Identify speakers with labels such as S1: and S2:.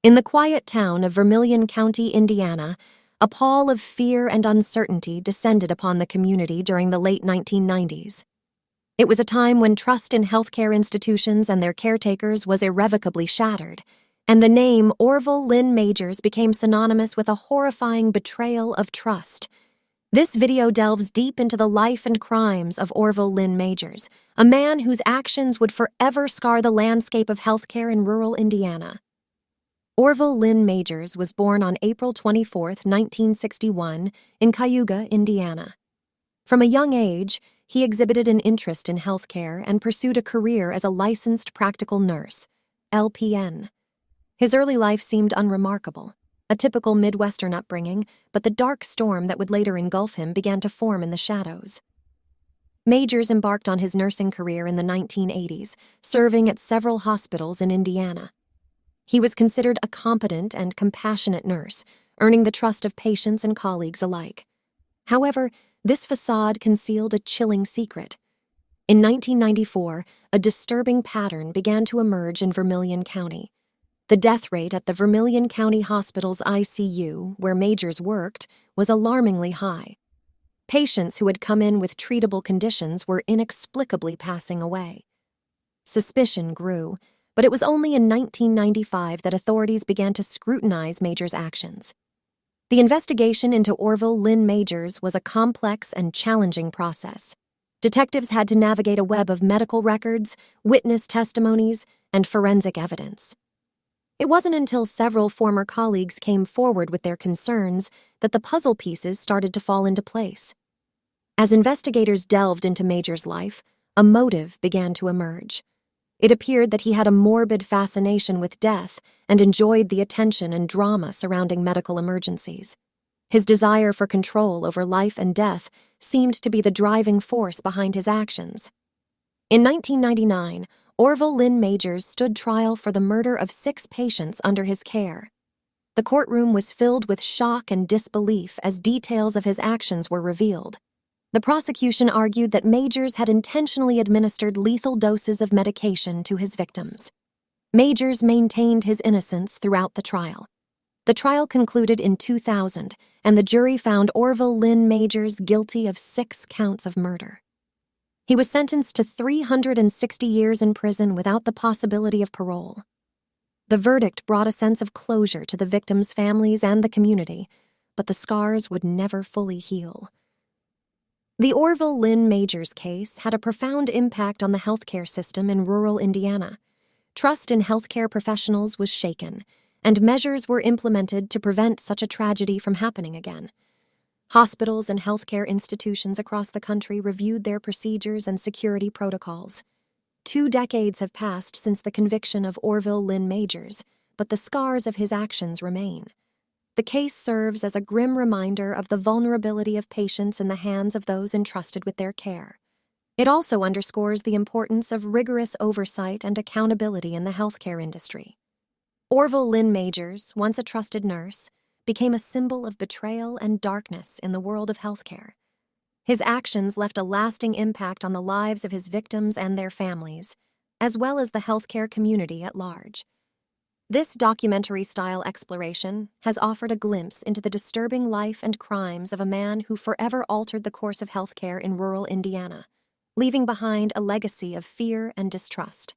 S1: In the quiet town of Vermilion County, Indiana, a pall of fear and uncertainty descended upon the community during the late 1990s. It was a time when trust in healthcare institutions and their caretakers was irrevocably shattered, and the name Orville Lynn Majors became synonymous with a horrifying betrayal of trust. This video delves deep into the life and crimes of Orville Lynn Majors, a man whose actions would forever scar the landscape of healthcare in rural Indiana. Orville Lynn Majors was born on April 24, 1961, in Cayuga, Indiana. From a young age, he exhibited an interest in healthcare and pursued a career as a licensed practical nurse, LPN. His early life seemed unremarkable, a typical Midwestern upbringing, but the dark storm that would later engulf him began to form in the shadows. Majors embarked on his nursing career in the 1980s, serving at several hospitals in Indiana. He was considered a competent and compassionate nurse, earning the trust of patients and colleagues alike. However, this facade concealed a chilling secret. In 1994, a disturbing pattern began to emerge in Vermilion County. The death rate at the Vermilion County Hospital's ICU, where Majors worked, was alarmingly high. Patients who had come in with treatable conditions were inexplicably passing away. Suspicion grew, but it was only in 1995 that authorities began to scrutinize Majors' actions. The investigation into Orville Lynn Majors was a complex and challenging process. Detectives had to navigate a web of medical records, witness testimonies, and forensic evidence. It wasn't until several former colleagues came forward with their concerns that the puzzle pieces started to fall into place. As investigators delved into Majors' life, a motive began to emerge. It appeared that he had a morbid fascination with death and enjoyed the attention and drama surrounding medical emergencies. His desire for control over life and death seemed to be the driving force behind his actions. In 1999, Orville Lynn Majors stood trial for the murder of 6 patients under his care. The courtroom was filled with shock and disbelief as details of his actions were revealed. The prosecution argued that Majors had intentionally administered lethal doses of medication to his victims. Majors maintained his innocence throughout the trial. The trial concluded in 2000, and the jury found Orville Lynn Majors guilty of 6 counts of murder. He was sentenced to 360 years in prison without the possibility of parole. The verdict brought a sense of closure to the victims' families and the community, but the scars would never fully heal. The Orville Lynn Majors case had a profound impact on the healthcare system in rural Indiana. Trust in healthcare professionals was shaken, and measures were implemented to prevent such a tragedy from happening again. Hospitals and healthcare institutions across the country reviewed their procedures and security protocols. 2 decades have passed since the conviction of Orville Lynn Majors, but the scars of his actions remain. The case serves as a grim reminder of the vulnerability of patients in the hands of those entrusted with their care. It also underscores the importance of rigorous oversight and accountability in the healthcare industry. Orville Lynn Majors, once a trusted nurse, became a symbol of betrayal and darkness in the world of healthcare. His actions left a lasting impact on the lives of his victims and their families, as well as the healthcare community at large. This documentary-style exploration has offered a glimpse into the disturbing life and crimes of a man who forever altered the course of healthcare in rural Indiana, leaving behind a legacy of fear and distrust.